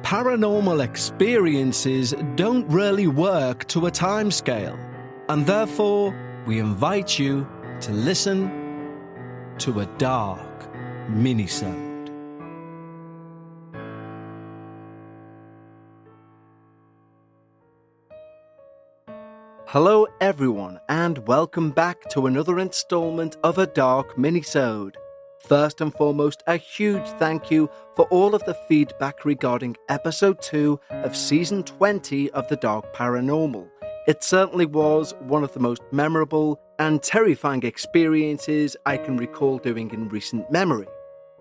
Paranormal experiences don't really work to a timescale, and therefore we invite you to listen to a Dark Minisode. Hello everyone, and welcome back to another installment of a Dark Minisode. First and foremost, a huge thank you for all of the feedback regarding episode 2 of season 20 of the Dark Paranormal. It certainly was one of the most memorable and terrifying experiences I can recall doing in recent memory.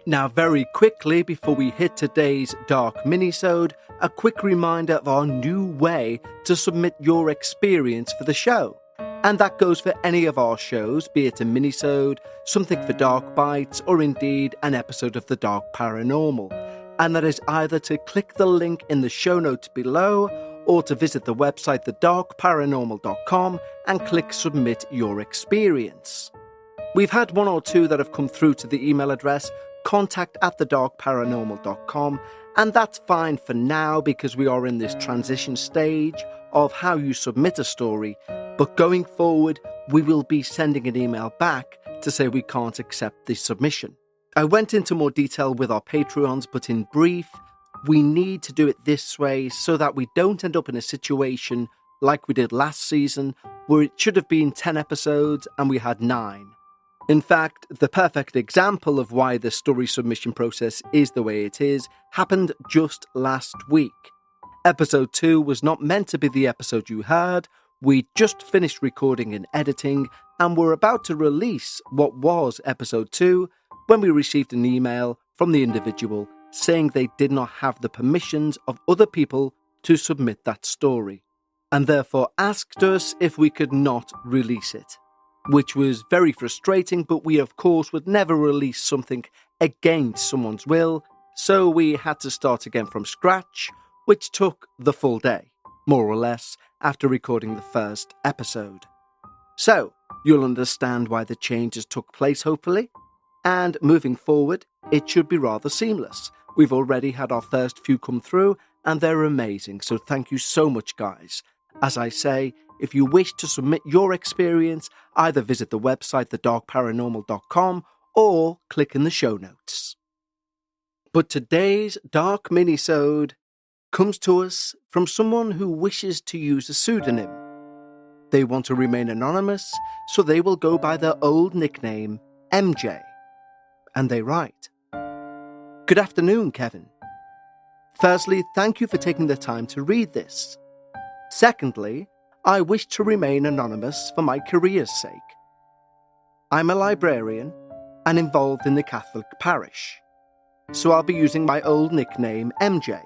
Now, very quickly, before we hit today's Dark Minisode, a quick reminder of our new way to submit your experience for the show. And that goes for any of our shows, be it a minisode, something for Dark Bites, or indeed an episode of the Dark Paranormal. And that is either to click the link in the show notes below, or to visit the website thedarkparanormal.com and click Submit Your Experience. We've had one or two that have come through to the email address contact@thedarkparanormal.com, and that's fine for now because we are in this transition stage of how you submit a story. But going forward, we will be sending an email back to say we can't accept this submission. I went into more detail with our Patreons, but in brief, we need to do it this way so that we don't end up in a situation like we did last season, where it should have been 10 episodes and we had 9. In fact, the perfect example of why the story submission process is the way it is happened just last week. Episode 2 was not meant to be the episode you heard. We just finished recording and editing, and were about to release what was episode 2 when we received an email from the individual saying they did not have the permissions of other people to submit that story, and therefore asked us if we could not release it, which was very frustrating, but we of course would never release something against someone's will, so we had to start again from scratch, which took the full day, more or less, after recording the first episode. So, you'll understand why the changes took place, hopefully, and moving forward, it should be rather seamless. We've already had our first few come through, and they're amazing, so thank you so much, guys. As I say, if you wish to submit your experience, either visit the website thedarkparanormal.com or click in the show notes. But today's Dark Minisode comes to us from someone who wishes to use a pseudonym. They want to remain anonymous, so they will go by their old nickname, MJ. And they write, "Good afternoon, Kevin. Firstly, thank you for taking the time to read this. Secondly, I wish to remain anonymous for my career's sake. I'm a librarian and involved in the Catholic parish, so I'll be using my old nickname, MJ.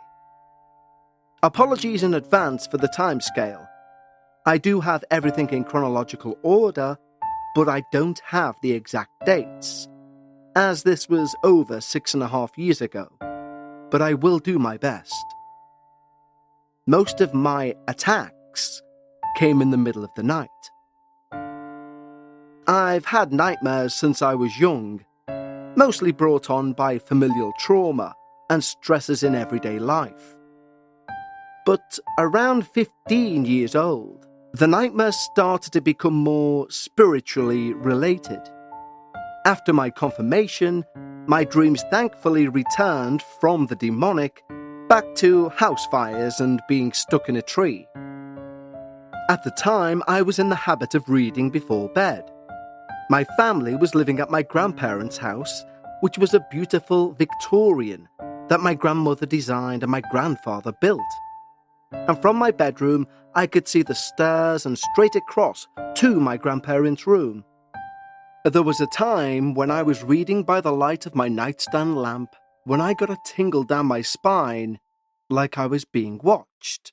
Apologies in advance for the timescale. I do have everything in chronological order, but I don't have the exact dates, as this was over 6.5 years ago, but I will do my best. Most of my attacks came in the middle of the night. I've had nightmares since I was young, mostly brought on by familial trauma and stresses in everyday life. But around 15 years old, the nightmares started to become more spiritually related. After my confirmation, my dreams thankfully returned from the demonic back to house fires and being stuck in a tree. At the time, I was in the habit of reading before bed. My family was living at my grandparents' house, which was a beautiful Victorian that my grandmother designed and my grandfather built. And from my bedroom, I could see the stairs and straight across to my grandparents' room. There was a time when I was reading by the light of my nightstand lamp when I got a tingle down my spine, like I was being watched.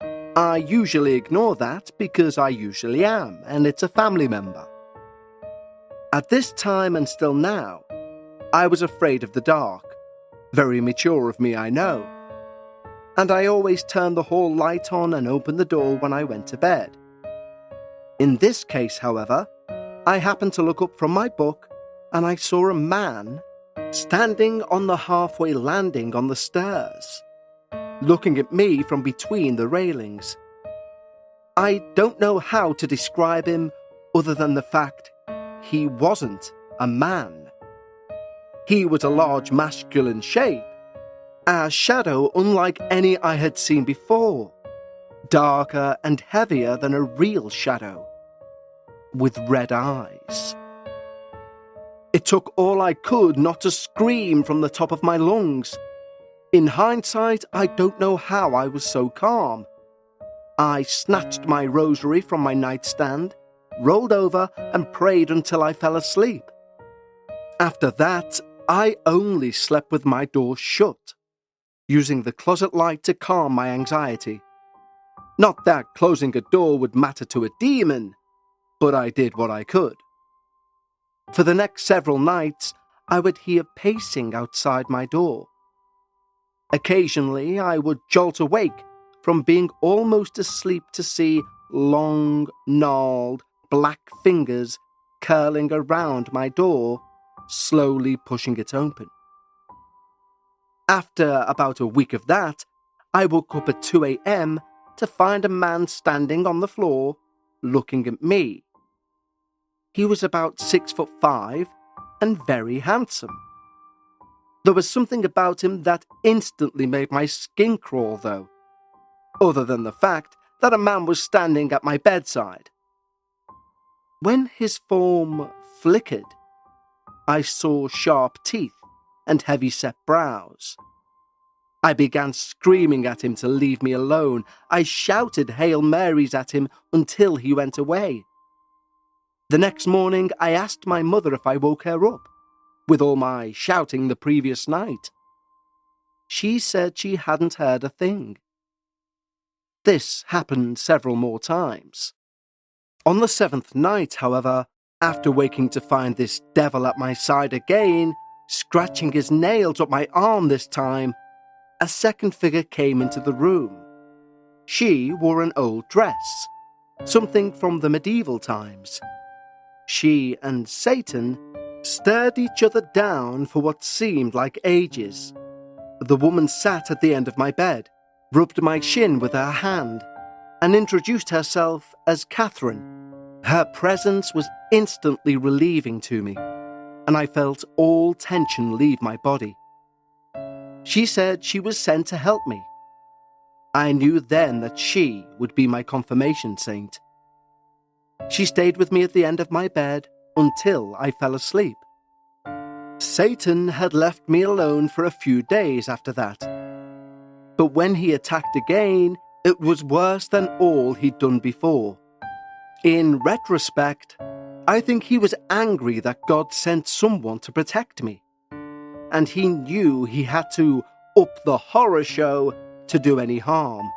I usually ignore that because I usually am, and it's a family member. At this time and still now, I was afraid of the dark. Very mature of me, I know. And I always turned the hall light on and opened the door when I went to bed. In this case, however, I happened to look up from my book and I saw a man standing on the halfway landing on the stairs. looking at me from between the railings. I don't know how to describe him other than the fact he wasn't a man. He was a large masculine shape, a shadow unlike any I had seen before, darker and heavier than a real shadow, with red eyes. It took all I could not to scream from the top of my lungs. In hindsight, I don't know how I was so calm. I snatched my rosary from my nightstand, rolled over and prayed until I fell asleep. After that, I only slept with my door shut, using the closet light to calm my anxiety. Not that closing a door would matter to a demon, but I did what I could. For the next several nights, I would hear pacing outside my door. Occasionally, I would jolt awake from being almost asleep to see long, gnarled, black fingers curling around my door, slowly pushing it open. After about a week of that, I woke up at 2 a.m. to find a man standing on the floor, looking at me. He was about 6'5" and very handsome. There was something about him that instantly made my skin crawl, though, other than the fact that a man was standing at my bedside. When his form flickered, I saw sharp teeth and heavy-set brows. I began screaming at him to leave me alone. I shouted Hail Marys at him until he went away. The next morning, I asked my mother if I woke her up, with all my shouting the previous night. She said she hadn't heard a thing. This happened several more times. On the 7th night, however, after waking to find this devil at my side again, scratching his nails up my arm this time, a second figure came into the room. She wore an old dress, something from the medieval times. She and Satan stared each other down for what seemed like ages. The woman sat at the end of my bed, rubbed my shin with her hand, and introduced herself as Catherine. Her presence was instantly relieving to me, and I felt all tension leave my body. She said she was sent to help me. I knew then that she would be my confirmation saint. She stayed with me at the end of my bed until I fell asleep. Satan had left me alone for a few days after that. But when he attacked again, it was worse than all he'd done before. In retrospect, I think he was angry that God sent someone to protect me. And he knew he had to up the horror show to do any harm.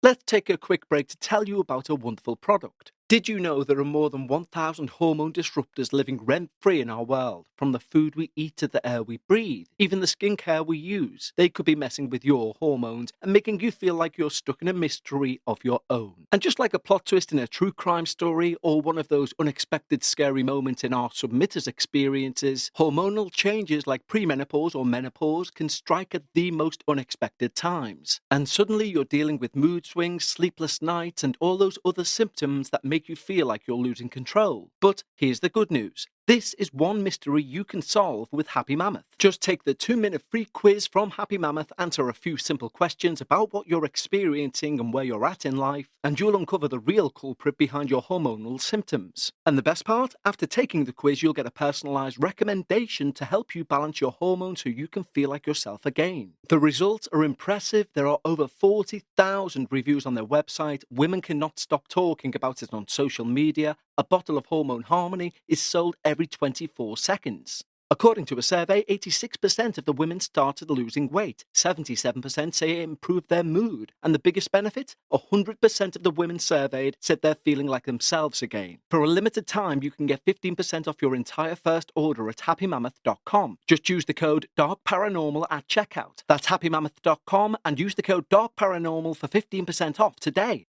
Let's take a quick break to tell you about a wonderful product. Did you know there are more than 1,000 hormone disruptors living rent-free in our world? From the food we eat to the air we breathe, even the skincare we use, they could be messing with your hormones and making you feel like you're stuck in a mystery of your own. And just like a plot twist in a true crime story or one of those unexpected scary moments in our submitters' experiences, hormonal changes like premenopause or menopause can strike at the most unexpected times. And suddenly you're dealing with mood swings, sleepless nights, and all those other symptoms that make you feel like you're losing control. But here's the good news. This is one mystery you can solve with Happy Mammoth. Just take the 2-minute free quiz from Happy Mammoth, answer a few simple questions about what you're experiencing and where you're at in life, and you'll uncover the real culprit behind your hormonal symptoms. And the best part? After taking the quiz, you'll get a personalized recommendation to help you balance your hormones so you can feel like yourself again. The results are impressive. There are over 40,000 reviews on their website. Women cannot stop talking about it on social media. A bottle of Hormone Harmony is sold every 24 seconds. According to a survey, 86% of the women started losing weight, 77% say it improved their mood, and the biggest benefit? 100% of the women surveyed said they're feeling like themselves again. For a limited time, you can get 15% off your entire first order at happymammoth.com. Just use the code DARKParanormal at checkout. That's happymammoth.com and use the code DARKParanormal for 15% off today.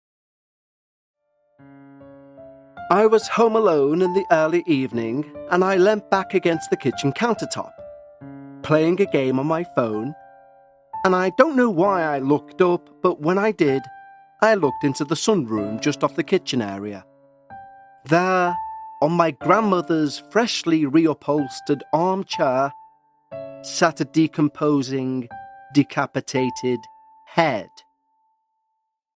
I was home alone in the early evening, and I leant back against the kitchen countertop. playing a game on my phone, and I don't know why I looked up, but when I did, I looked into the sunroom just off the kitchen area. There, on my grandmother's freshly reupholstered armchair, sat a decomposing, decapitated head.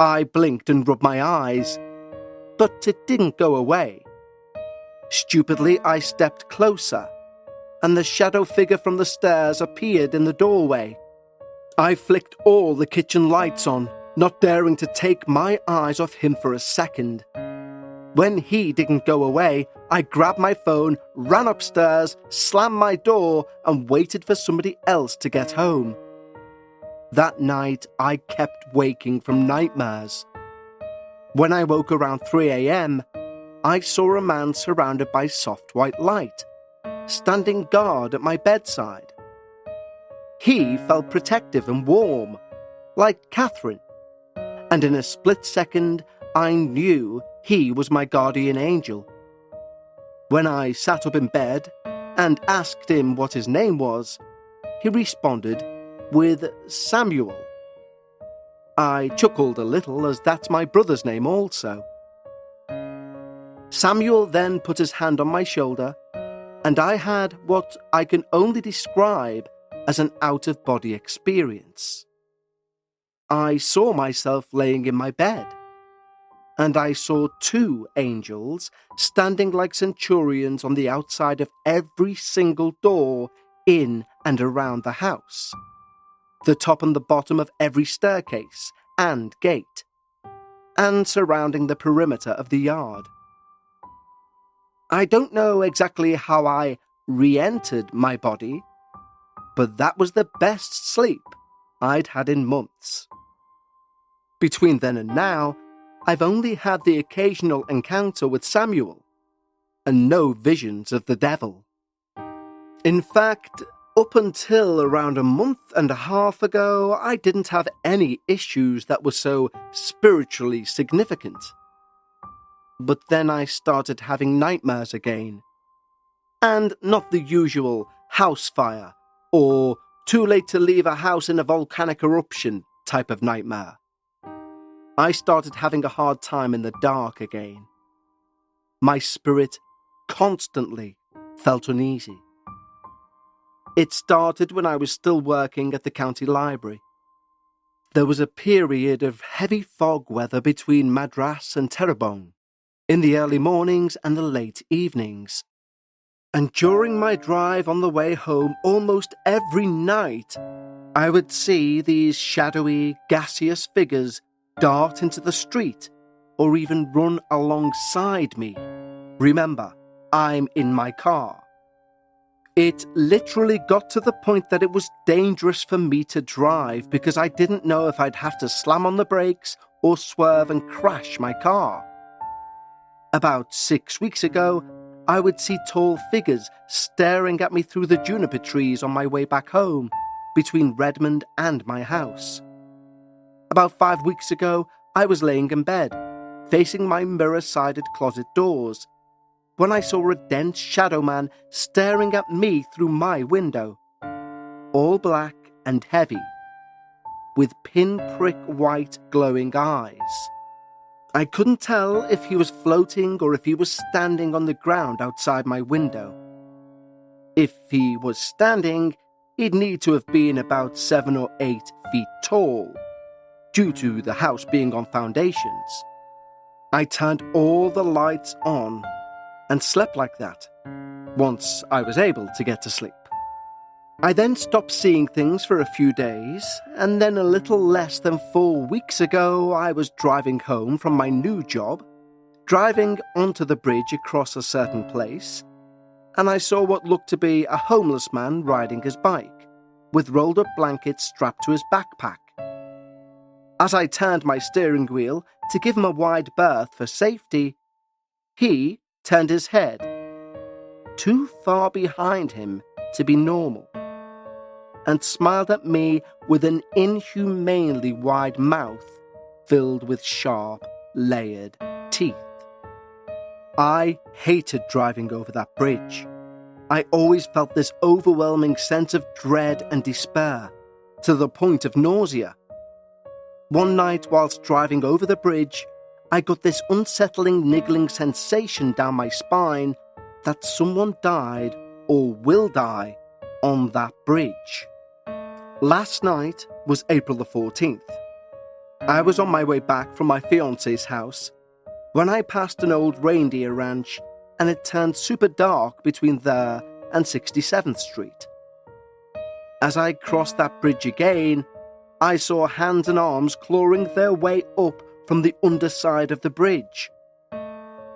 I blinked and rubbed my eyes, but it didn't go away. Stupidly, I stepped closer, and the shadow figure from the stairs appeared in the doorway. I flicked all the kitchen lights on, not daring to take my eyes off him for a second. When he didn't go away, I grabbed my phone, ran upstairs, slammed my door, and waited for somebody else to get home. That night, I kept waking from nightmares. When I woke around 3 a.m., I saw a man surrounded by soft white light, standing guard at my bedside. He felt protective and warm, like Catherine, and in a split second, I knew he was my guardian angel. When I sat up in bed and asked him what his name was, he responded with Samuel. I chuckled a little, as that's my brother's name also. Samuel then put his hand on my shoulder, and I had what I can only describe as an out-of-body experience. I saw myself laying in my bed, and I saw two angels standing like centurions on the outside of every single door in and around the house, the top and the bottom of every staircase and gate, and surrounding the perimeter of the yard. I don't know exactly how I re-entered my body, but that was the best sleep I'd had in months. Between then and now, I've only had the occasional encounter with Samuel, and no visions of the devil. In fact, up until around a month and a half ago, I didn't have any issues that were so spiritually significant. But then I started having nightmares again. And not the usual house fire or too late to leave a house in a volcanic eruption type of nightmare. I started having a hard time in the dark again. My spirit constantly felt uneasy. It started when I was still working at the county library. There was a period of heavy fog weather between Madras and Terrebonne, in the early mornings and the late evenings. And during my drive on the way home, almost every night, I would see these shadowy, gaseous figures dart into the street or even run alongside me. Remember, I'm in my car. It literally got to the point that it was dangerous for me to drive because I didn't know if I'd have to slam on the brakes or swerve and crash my car. About 6 weeks ago, I would see tall figures staring at me through the juniper trees on my way back home, between Redmond and my house. About 5 weeks ago, I was laying in bed, facing my mirror-sided closet doors, when I saw a dense shadow man staring at me through my window, all black and heavy, with pinprick white glowing eyes. I couldn't tell if he was floating or if he was standing on the ground outside my window. If he was standing, he'd need to have been about 7 or 8 feet tall, due to the house being on foundations. I turned all the lights on and slept like that, once I was able to get to sleep. I then stopped seeing things for a few days, and then a little less than 4 weeks ago, I was driving home from my new job, driving onto the bridge across a certain place, and I saw what looked to be a homeless man riding his bike, with rolled-up blankets strapped to his backpack. As I turned my steering wheel to give him a wide berth for safety, he turned his head, too far behind him to be normal, and smiled at me with an inhumanely wide mouth filled with sharp, layered teeth. I hated driving over that bridge. I always felt this overwhelming sense of dread and despair, to the point of nausea. One night, whilst driving over the bridge, I got this unsettling niggling sensation down my spine that someone died or will die on that bridge. Last night was April the 14th. I was on my way back from my fiance's house when I passed an old reindeer ranch, and it turned super dark between there and 67th Street. As I crossed that bridge again, I saw hands and arms clawing their way up from the underside of the bridge.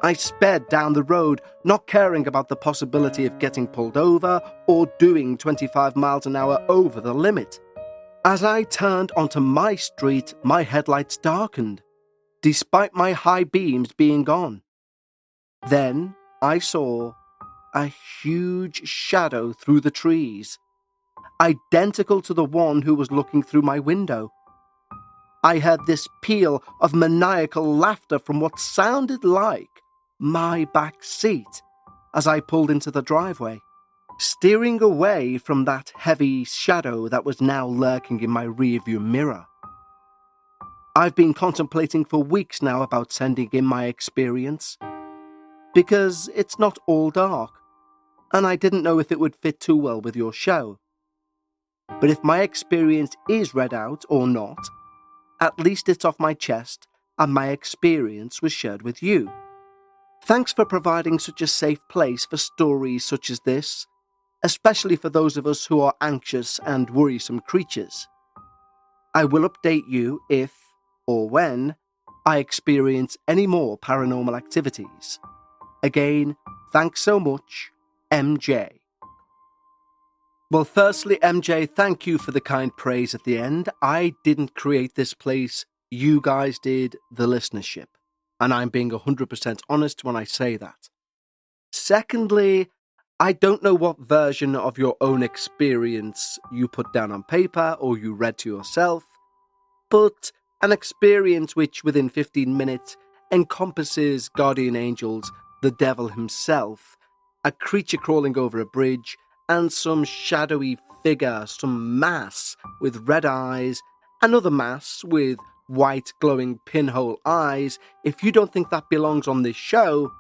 I sped down the road, not caring about the possibility of getting pulled over or doing 25 miles an hour over the limit. As I turned onto my street, my headlights darkened, despite my high beams being on. Then I saw a huge shadow through the trees, identical to the one who was looking through my window. I heard this peal of maniacal laughter from what sounded like my back seat as I pulled into the driveway, steering away from that heavy shadow that was now lurking in my rearview mirror. I've been contemplating for weeks now about sending in my experience, because it's not all dark, and I didn't know if it would fit too well with your show. But if my experience is read out or not, at least it's off my chest and my experience was shared with you. Thanks for providing such a safe place for stories such as this, especially for those of us who are anxious and worrisome creatures. I will update you if, or when, I experience any more paranormal activities. Again, thanks so much, MJ. Well, firstly, MJ, thank you for the kind praise at the end. I didn't create this place. You guys did, the listenership. And I'm being 100% honest when I say that. Secondly, I don't know what version of your own experience you put down on paper or you read to yourself, but an experience which within 15 minutes encompasses guardian angels, the devil himself, a creature crawling over a bridge, and some shadowy figure, some mass with red eyes, another mass with white glowing pinhole eyes. If you don't think that belongs on this show,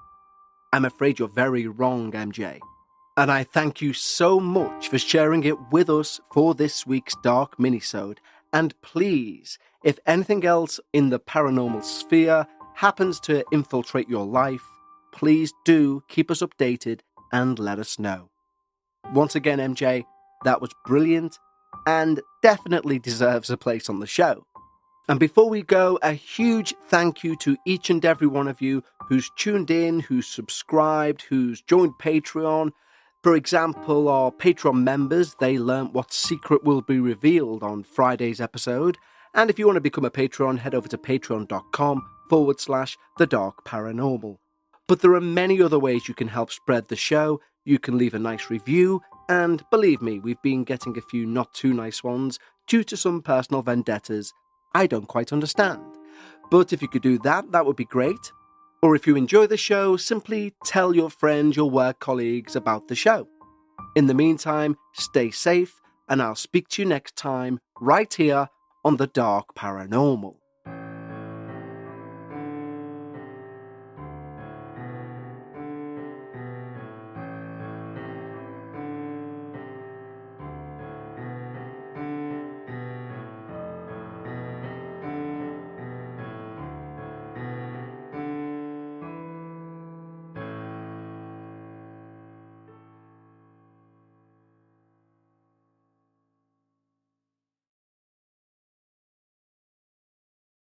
I'm afraid you're very wrong, MJ. And I thank you so much for sharing it with us for this week's Dark Minisode. And please, if anything else in the paranormal sphere happens to infiltrate your life, please do keep us updated and let us know. Once again, MJ, that was brilliant and definitely deserves a place on the show. And before we go, a huge thank you to each and every one of you who's tuned in, who's subscribed, who's joined Patreon. For example, our Patreon members, they learnt what secret will be revealed on Friday's episode. And if you want to become a Patreon, head over to patreon.com/thedarkparanormal. But there are many other ways you can help spread the show. You can leave a nice review, and believe me, we've been getting a few not too nice ones due to some personal vendettas I don't quite understand. But if you could do that, that would be great. Or if you enjoy the show, simply tell your friends, your work colleagues about the show. In the meantime, stay safe, and I'll speak to you next time, right here on The Dark Paranormal.